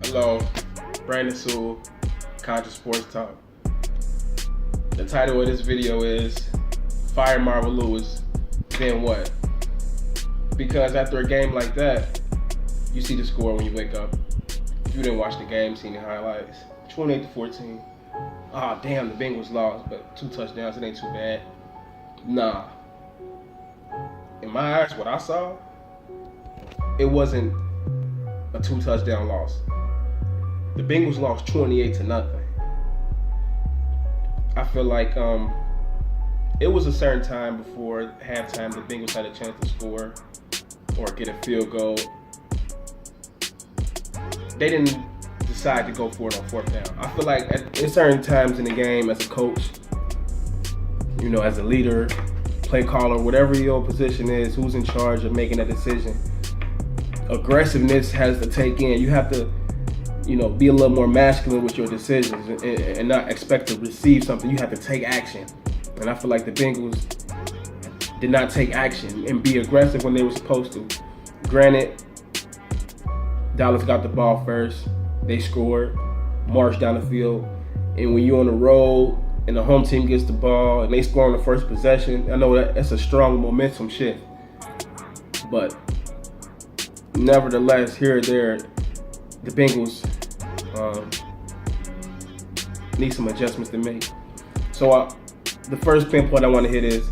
Hello, Brandon Sewell, Conscious Sports Talk. The title of this video is Fire Marvin Lewis, then what? Because after a game like that, you see the score when you wake up. If you didn't watch the game, seen the highlights, 28-14. Ah, damn, the Bengals lost, but 2 touchdowns, it ain't too bad. Nah. In my eyes, what I saw, it wasn't a 2 touchdown loss. The Bengals lost 28-0. I feel like it was a certain time before halftime the Bengals had a chance to score or get a field goal. They didn't decide to go for it on 4th down. I feel like at certain times in the game, as a coach, you know, as a leader, play caller, whatever your position is, who's in charge of making that decision, aggressiveness has to take in. You have to, you know, be a little more masculine with your decisions and not expect to receive something. You have to take action. And I feel like the Bengals did not take action and be aggressive when they were supposed to. Granted, Dallas got the ball first. They scored, marched down the field. And when you're on the road and the home team gets the ball and they score on the first possession, I know that's a strong momentum shift. But nevertheless, here or there, the Bengals need some adjustments to make. So the first pinpoint I want to hit is,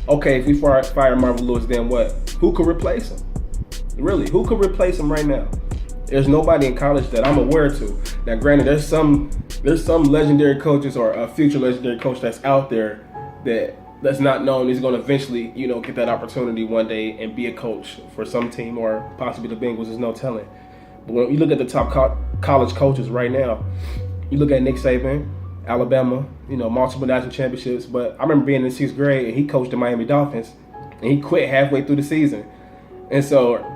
okay, if we fire Marvin Lewis, then what? Who could replace him? Really, who could replace him right now? There's nobody in college that I'm aware to. Now, granted, there's some legendary coaches or a future legendary coach that's out there that's not known is going to eventually, you know, get that opportunity one day and be a coach for some team or possibly the Bengals. There's no telling. But when you look at the top college coaches right now, you look at Nick Saban, Alabama, you know, multiple national championships. But I remember being in 6th grade and he coached the Miami Dolphins and he quit halfway through the season. And so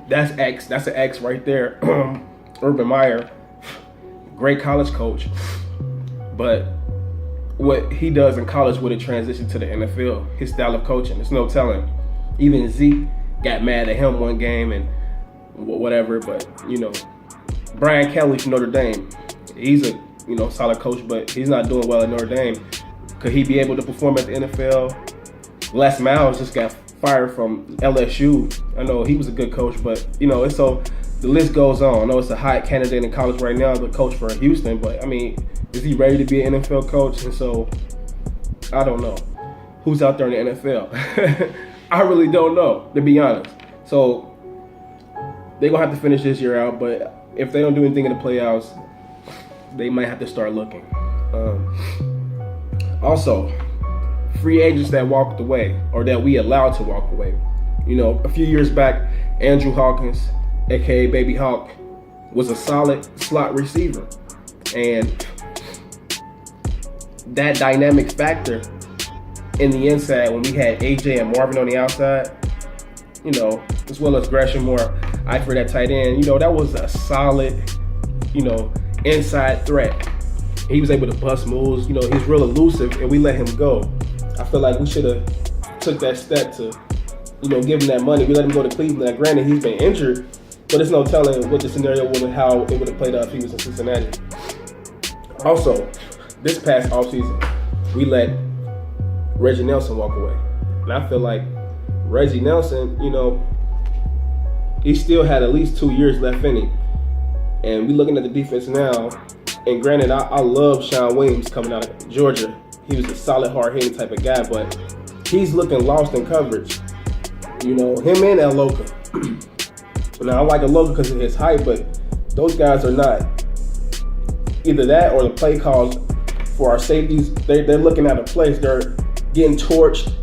that's an X right there. Urban Meyer, great college coach. But what he does in college would have transitioned to the NFL, his style of coaching. There's no telling. Even Zeke got mad at him one game and whatever, but, you know, Brian Kelly from Notre Dame, he's a, you know, solid coach, but he's not doing well at Notre Dame. Could he be able to perform at the NFL? Les Miles just got fired from LSU. I know he was a good coach, but, you know, so the list goes on. I know it's a hot candidate in college right now, the coach for Houston, but, I mean, is he ready to be an NFL coach? And so, I don't know. Who's out there in the NFL? I really don't know, to be honest. So, they're going to have to finish this year out, but if they don't do anything in the playoffs, they might have to start looking. Also, free agents that walked away or that we allowed to walk away. You know, a few years back, Andrew Hawkins, a.k.a. Baby Hawk, was a solid slot receiver. And that dynamic factor in the inside when we had AJ and Marvin on the outside, you know, as well as Gresham or Eifert at tight end, you know, that was a solid, you know, inside threat. He was able to bust moves, you know, he's real elusive, and we let him go. I feel like we should have took that step to, you know, give him that money. We let him go to Cleveland. Now, granted, he's been injured, but it's no telling what the scenario would have, how it would have played out if he was in Cincinnati. Also, this past offseason, we let Reggie Nelson walk away. And I feel like Reggie Nelson, you know, he still had at least 2 years left in him. And we looking at the defense now, and granted, I love Sean Williams coming out of Georgia. He was a solid, hard-hitting type of guy, but he's looking lost in coverage. You know, him and Aloka. Now, I like Aloka because of his height, but those guys are not either that or the play calls for our safeties. They're looking at a place. They're getting torched,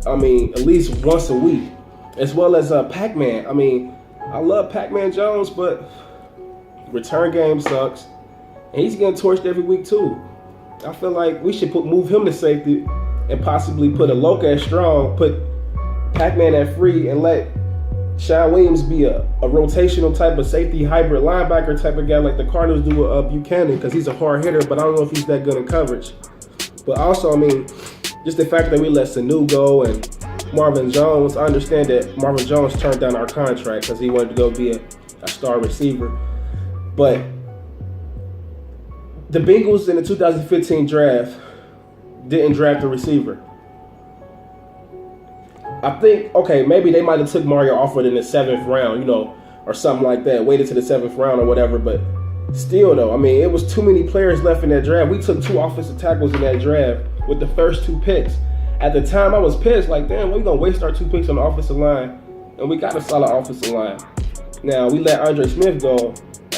I mean, at least once a week. As well as Pac-Man. I mean, I love Pac-Man Jones, but return game sucks. And he's getting torched every week, too. I feel like we should move him to safety and possibly put Aloka at strong, put Pac-Man at free, and let Sean Williams be a rotational type of safety hybrid linebacker type of guy like the Cardinals do with Buchanan, because he's a hard hitter, but I don't know if he's that good in coverage. But also, I mean, just the fact that we let Sanu go and Marvin Jones, I understand that Marvin Jones turned down our contract because he wanted to go be a star receiver. But the Bengals in the 2015 draft didn't draft a receiver. I think, okay, maybe they might have took Mario Alford in the 7th round, or something like that, waited to the 7th round or whatever, but still though, I mean, it was too many players left in that draft. We took 2 offensive tackles in that draft with the first 2 picks. At the time, I was pissed, like, damn, we're going to waste our 2 picks on the offensive line, and we got a solid offensive line. Now, we let Andre Smith go.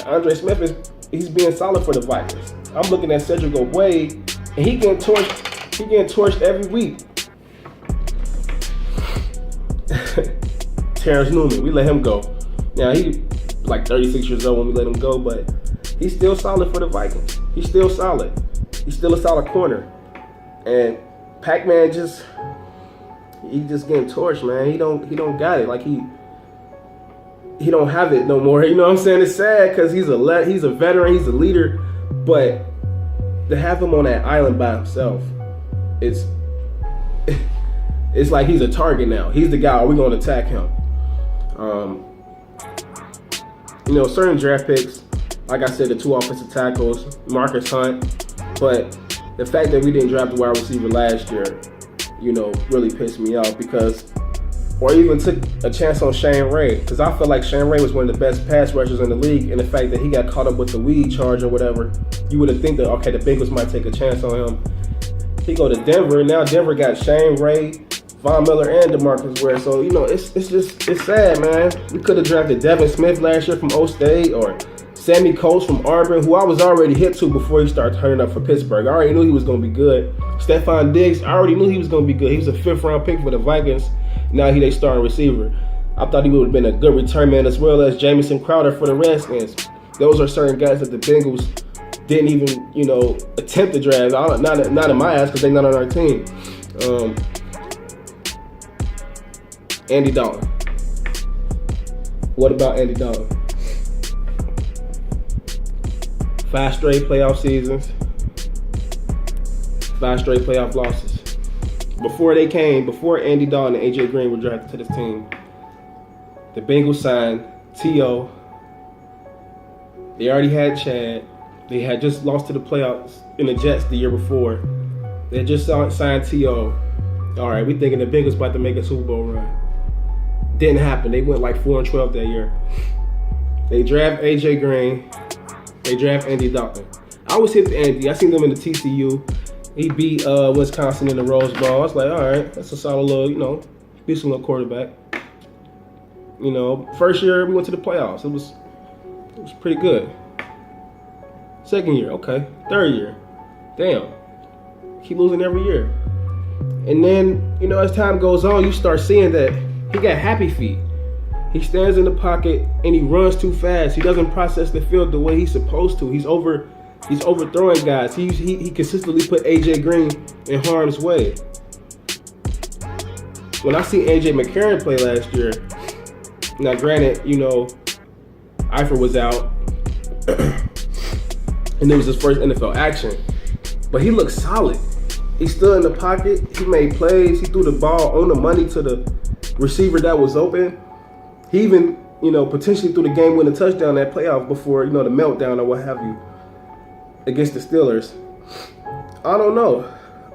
Andre Smith, he's being solid for the Vikings. I'm looking at Cedric Ogbuehi, and he getting torched every week. Terrence Newman, we let him go. Now, he was like 36 years old when we let him go, but he's still solid for the Vikings. He's still solid. He's still a solid corner. And Pac-Man he just getting torched, man. He don't got it. Like he don't have it no more. You know what I'm saying? It's sad because he's a veteran, he's a leader, but to have him on that island by himself, it's like he's a target now. He's the guy. We're going to attack him. Certain draft picks, like I said, the 2 offensive tackles, Marcus Hunt, but the fact that we didn't draft the wide receiver last year, really pissed me off or even took a chance on Shane Ray, because I feel like Shane Ray was one of the best pass rushers in the league, and the fact that he got caught up with the weed charge or whatever, you would have think that, okay, the Bengals might take a chance on him. He go to Denver, and now Denver got Shane Ray, Von Miller, and DeMarcus Ware. So, it's sad, man. We could have drafted Devin Smith last year from O State, or Sammy Coates from Auburn, who I was already hip to before he started turning up for Pittsburgh. I already knew he was going to be good. Stephon Diggs, I already knew he was going to be good. He was a 5th-round pick for the Vikings. Now he's their starting receiver. I thought he would have been a good return man, as well as Jamison Crowder for the Redskins. Those are certain guys that the Bengals didn't even, attempt to draft. Not in my eyes, because they're not on our team. Andy Dalton. What about Andy Dalton? 5 straight playoff seasons, 5 straight playoff losses. Before Andy Dalton and A.J. Green were drafted to this team, the Bengals signed T.O. They already had Chad. They had just lost to the playoffs in the Jets the year before. They had just signed T.O. All right, we thinking the Bengals about to make a Super Bowl run. Didn't happen. They went like 4-12 that year. They draft A.J. Green. They draft Andy Dalton. I was hip to Andy. I seen them in the TCU. He beat Wisconsin in the Rose Bowl. I was like, all right, that's a solid little, decent little quarterback. First year we went to the playoffs. It was pretty good. Second year, okay. Third year, damn. Keep losing every year. And then, as time goes on, you start seeing that he got happy feet. He stands in the pocket and he runs too fast. He doesn't process the field the way he's supposed to. He's overthrowing guys. He consistently put A.J. Green in harm's way. When I see A.J. McCarron play last year, now granted, Eifert was out, and it was his first NFL action, but he looked solid. He stood in the pocket. He made plays. He threw the ball on the money to the receiver that was open. He even, potentially threw the game-winning touchdown that playoff before, the meltdown or what have you against the Steelers. I don't know.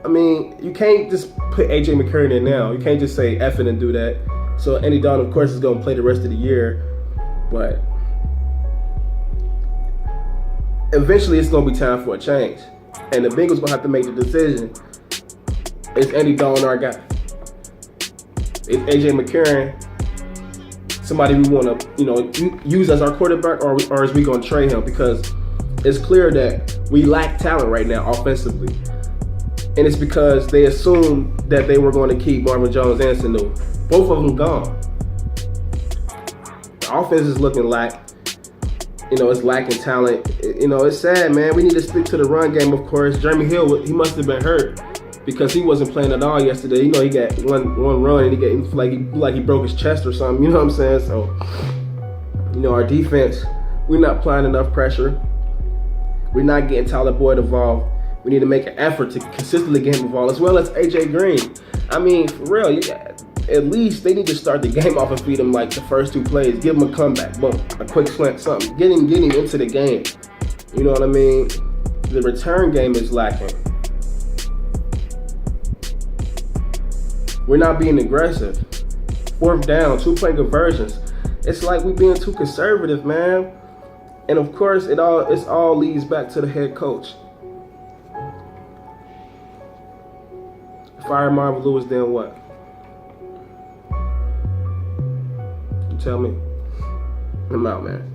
I mean, you can't just put A.J. McCarron in now. You can't just say F it and do that. So Andy Dalton, of course, is going to play the rest of the year. But eventually it's going to be time for a change. And the Bengals going to have to make the decision. Is Andy Dalton our guy? Is A.J. McCarron somebody we want to, use as our quarterback, or is we going to trade him? Because it's clear that we lack talent right now offensively. And it's because they assumed that they were going to keep Marvin Jones and Sanu. Both of them gone. The offense is looking it's lacking talent. It's sad, man. We need to stick to the run game, of course. Jeremy Hill, he must have been hurt because he wasn't playing at all yesterday. He got one run and he broke his chest or something. You know what I'm saying? So, our defense, we're not applying enough pressure. We're not getting Tyler Boyd involved. We need to make an effort to consistently get him involved, as well as A.J. Green. I mean, for real, at least they need to start the game off and feed him like the first 2 plays. Give him a comeback, boom, a quick slant, something. Get him into the game. You know what I mean? The return game is lacking. We're not being aggressive. 4th down, 2-point conversions. It's like we're being too conservative, man. And of course, it all leads back to the head coach. Fire Marvin Lewis, then what? You tell me. I'm out, man.